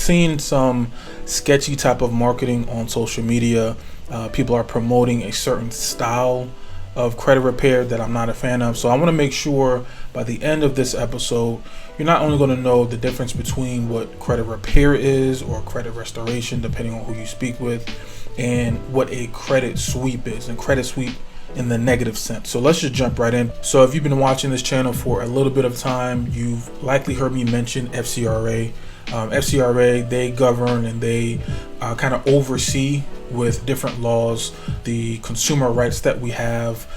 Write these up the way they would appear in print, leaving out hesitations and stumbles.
seen some sketchy type of marketing on social media. People are promoting a certain style of credit repair that I'm not a fan of. So I want to make sure by the end of this episode, you're not only going to know the difference between what credit repair is or credit restoration, depending on who you speak with, and what a credit sweep is, and credit sweep in the negative sense. So let's just jump right in. So if you've been watching this channel for a little bit of time, you've likely heard me mention FCRA. FCRA, they govern and they kind of oversee with different laws the consumer rights that we have.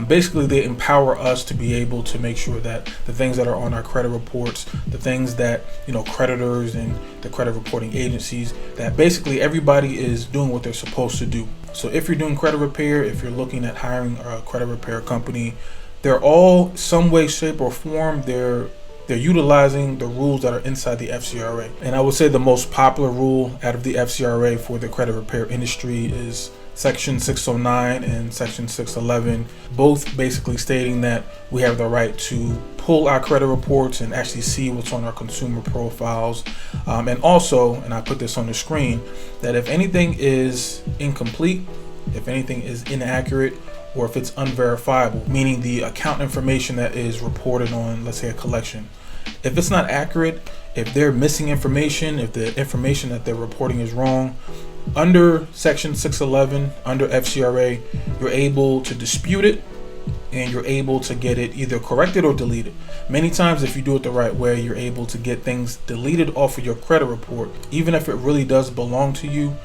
Basically, they empower us to be able to make sure that the things that are on our credit reports, the things that, you know, creditors and the credit reporting agencies, that basically everybody is doing what they're supposed to do. So if you're doing credit repair, if you're looking at hiring a credit repair company, they're all some way, shape, or form, they're utilizing the rules that are inside the FCRA. And I would say the most popular rule out of the FCRA for the credit repair industry is Section 609 and Section 611, both basically stating that we have the right to pull our credit reports and actually see what's on our consumer profiles. And also, and I put this on the screen, that if anything is incomplete, if anything is inaccurate, or if it's unverifiable, meaning the account information that is reported on, let's say, a collection, if it's not accurate, if they're missing information, if the information that they're reporting is wrong, under Section 611, under FCRA, you're able to dispute it and you're able to get it either corrected or deleted. Many times, if you do it the right way, you're able to get things deleted off of your credit report, even if it really does belong to you.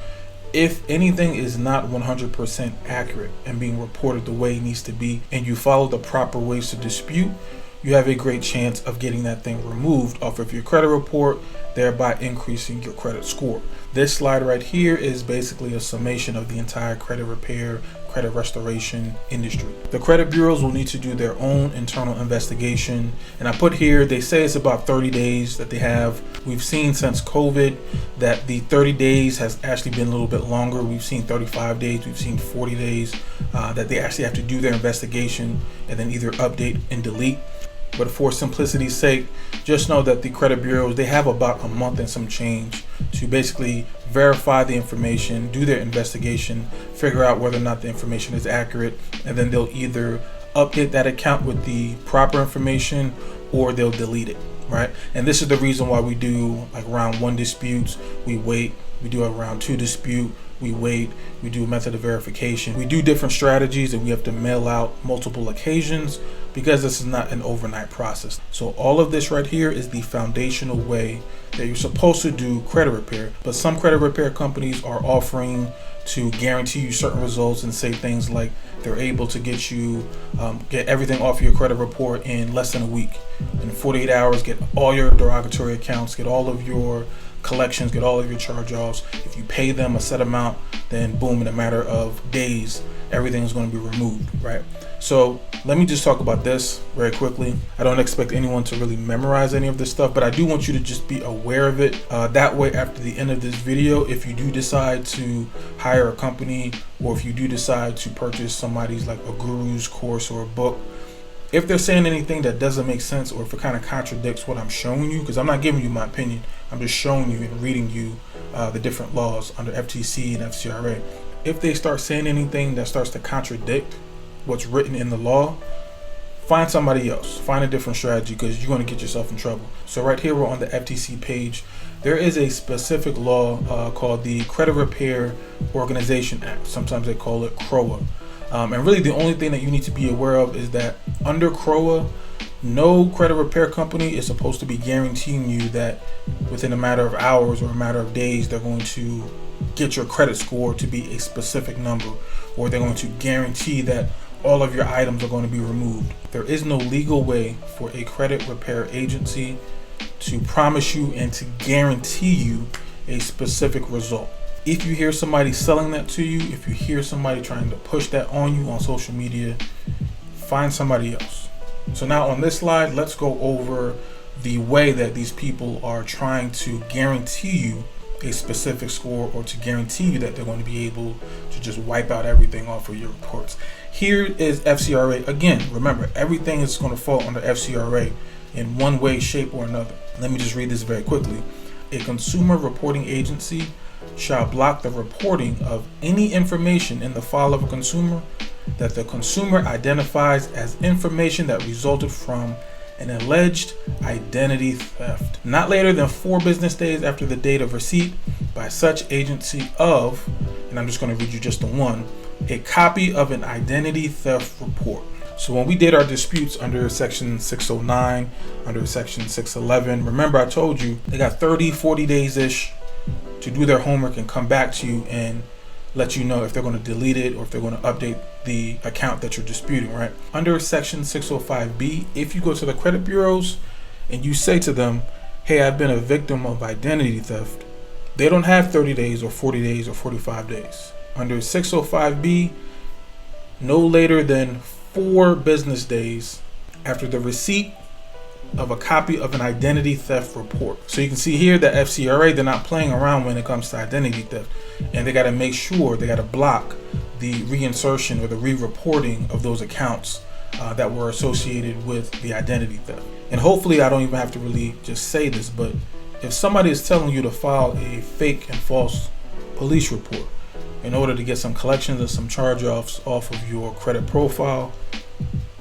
If anything is not 100% accurate and being reported the way it needs to be, and you follow the proper ways to dispute, you have a great chance of getting that thing removed off of your credit report, thereby increasing your credit score. This slide right here is basically a summation of the entire credit repair, credit restoration industry. The credit bureaus will need to do their own internal investigation. And I put here, they say it's about 30 days that they have. We've seen since COVID that the 30 days has actually been a little bit longer. We've seen 35 days, we've seen 40 days that they actually have to do their investigation and then either update and delete. But for simplicity's sake, just know that the credit bureaus, they have about a month and some change to basically verify the information, do their investigation, figure out whether or not the information is accurate, and then they'll either update that account with the proper information or they'll delete it, right? And this is the reason why we do like round 1 disputes, we wait, we do a round 2 dispute, we wait, we do a method of verification. We do different strategies and we have to mail out multiple occasions because this is not an overnight process. So all of this right here is the foundational way that you're supposed to do credit repair. But some credit repair companies are offering to guarantee you certain results and say things like they're able to get you get everything off your credit report in less than a week. In 48 hours, get all your derogatory accounts, get all of your collections, get all of your charge-offs. If you pay them a set amount, then boom, in a matter of days, everything's going to be removed, right? So let me just talk about this very quickly. I don't expect anyone to really memorize any of this stuff, but I do want you to just be aware of it. That way, after the end of this video, if you do decide to hire a company, or if you do decide to purchase somebody's like a guru's course or a book, if they're saying anything that doesn't make sense, or if it kind of contradicts what I'm showing you, because I'm not giving you my opinion, I'm just showing you and reading you the different laws under FTC and FCRA. If they start saying anything that starts to contradict what's written in the law, find somebody else, find a different strategy, because you're going to get yourself in trouble. So right here, we're on the FTC page. There is a specific law called the Credit Repair Organization Act. Sometimes they call it CROA. And really the only thing that you need to be aware of is that under CROA, no credit repair company is supposed to be guaranteeing you that within a matter of hours or a matter of days, they're going to get your credit score to be a specific number, or they're going to guarantee that all of your items are going to be removed. There is no legal way for a credit repair agency to promise you and to guarantee you a specific result. If you hear somebody selling that to you, if you hear somebody trying to push that on you on social media, find somebody else. So now on this slide, let's go over the way that these people are trying to guarantee you a specific score, or to guarantee you that they're going to be able to just wipe out everything off of your reports. Here is FCRA. Again, remember, everything is going to fall under FCRA in one way, shape, or another. Let me just read this very quickly. a consumer reporting agency shall block the reporting of any information in the file of a consumer that the consumer identifies as information that resulted from an alleged identity theft, not later than 4 business days after the date of receipt by such agency of, and I'm just going to read you just the one, a copy of an identity theft report. So when we did our disputes under section 609, under section 611, remember I told you they got 30, 40 days-ish to do their homework and come back to you and let you know if they're going to delete it or if they're going to update the account that you're disputing, right? Under section 605B, if you go to the credit bureaus and you say to them, hey, I've been a victim of identity theft, they don't have 30 days or 40 days or 45 days. Under 605B, no later than 4 business days after the receipt of a copy of an identity theft report. So you can see here that FCRA, they're not playing around when it comes to identity theft, and they got to make sure, they got to block the reinsertion or the re-reporting of those accounts that were associated with the identity theft. And hopefully I don't even have to really just say this, but if somebody is telling you to file a fake and false police report in order to get some collections and some charge-offs off of your credit profile,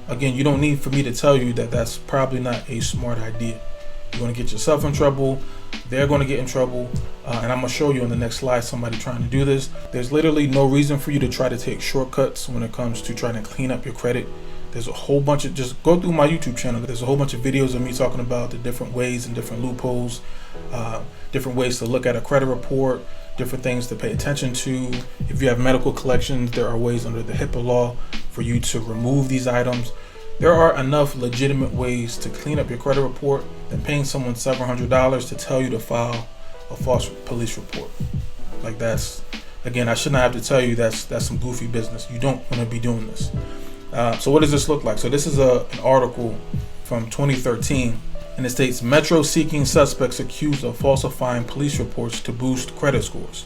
again, you don't need for me to tell you that that's probably not a smart idea. You're going to get yourself in trouble. They're going to get in trouble. And I'm going to show you in the next slide somebody trying to do this. There's literally no reason for you to try to take shortcuts when it comes to trying to clean up your credit. There's a whole bunch of, just go through my YouTube channel. There's a whole bunch of videos of me talking about the different ways and different loopholes, different ways to look at a credit report, different things to pay attention to. If you have medical collections, there are ways under the HIPAA law for you to remove these items. There are enough legitimate ways to clean up your credit report than paying someone several $100s to tell you to file a false police report. Like that's, again, I should not have to tell you that's some goofy business. You don't want to be doing this. So what does this look like? So this is an article from 2013, and it states, Metro seeking suspects accused of falsifying police reports to boost credit scores.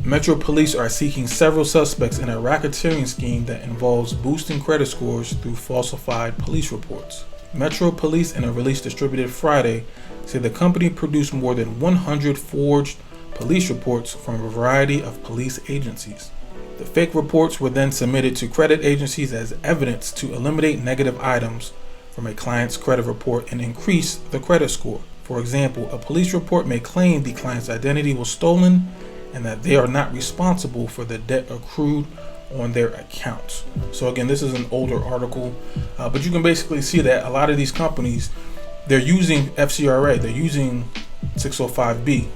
Metro Police are seeking several suspects in a racketeering scheme that involves boosting credit scores through falsified police reports. Metro Police, in a release distributed Friday, said the company produced more than 100 forged police reports from a variety of police agencies. The fake reports were then submitted to credit agencies as evidence to eliminate negative items from a client's credit report and increase the credit score. For example, a police report may claim the client's identity was stolen and that they are not responsible for the debt accrued on their accounts. So again, this is an older article, but you can basically see that a lot of these companies, they're using FCRA, they're using 605B.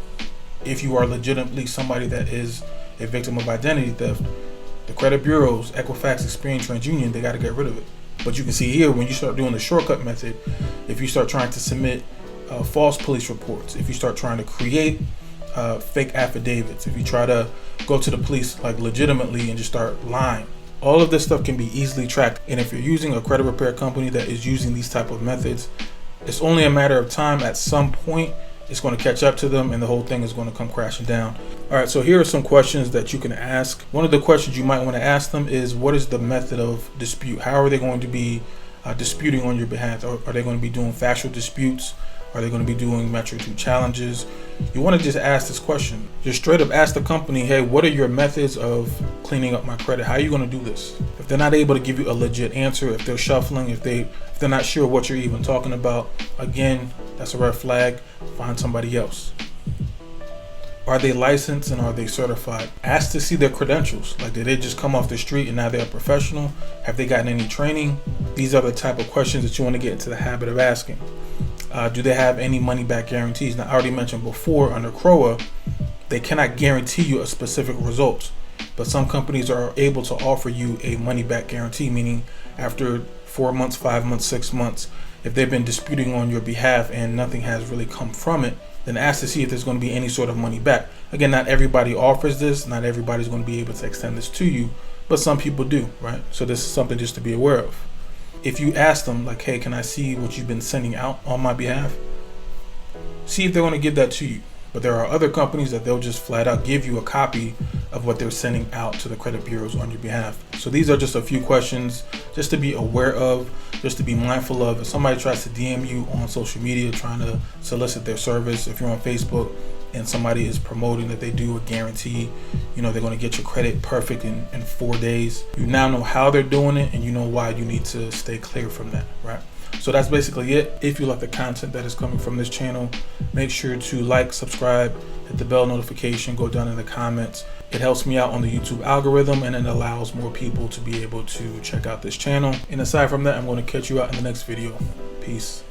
If you are legitimately somebody that is a victim of identity theft, the credit bureaus, Equifax, Experian, TransUnion, they got to get rid of it. But you can see here, when you start doing the shortcut method, if you start trying to submit false police reports, if you start trying to create fake affidavits, if you try to go to the police like legitimately and just start lying, all of this stuff can be easily tracked. And if you're using a credit repair company that is using these type of methods, it's only a matter of time. At some point, it's going to catch up to them and the whole thing is going to come crashing down. All right, so here are some questions that you can ask. One of the questions you might want to ask them is, what is the method of dispute? How are they going to be disputing on your behalf? Are they going to be doing factual disputes? Are they going to be doing Metro 2 challenges? You want to just ask this question. Just straight up ask the company, hey, what are your methods of cleaning up my credit? How are you going to do this? If they're not able to give you a legit answer, if they're shuffling, if they're not sure what you're even talking about, again, that's a red flag. Find somebody else. Are they licensed and are they certified? Ask to see their credentials. Like, did they just come off the street and now they're a professional? Have they gotten any training? These are the type of questions that you want to get into the habit of asking. Do they have any money back guarantees? Now, I already mentioned before, under CROA, they cannot guarantee you a specific result, but some companies are able to offer you a money back guarantee, meaning after 4 months, 5 months, 6 months, if they've been disputing on your behalf and nothing has really come from it, then ask to see if there's going to be any sort of money back. Again, not everybody offers this. Not everybody's going to be able to extend this to you, but some people do, right? So this is something just to be aware of. If you ask them, like, hey, can I see what you've been sending out on my behalf? See if they're going to give that to you. But there are other companies that they'll just flat out give you a copy of what they're sending out to the credit bureaus on your behalf. So these are just a few questions just to be aware of, just to be mindful of. If somebody tries to DM you on social media trying to solicit their service, if you're on Facebook, and somebody is promoting that they do a guarantee, you know, they're going to get your credit perfect in 4 days, you now know how they're doing it and you know why you need to stay clear from that, right? So that's basically it. If you like the content that is coming from this channel, make sure to like, subscribe, hit the bell notification, go down in the comments. It helps me out on the YouTube algorithm and it allows more people to be able to check out this channel. And aside from that, I'm going to catch you out in the next video. Peace.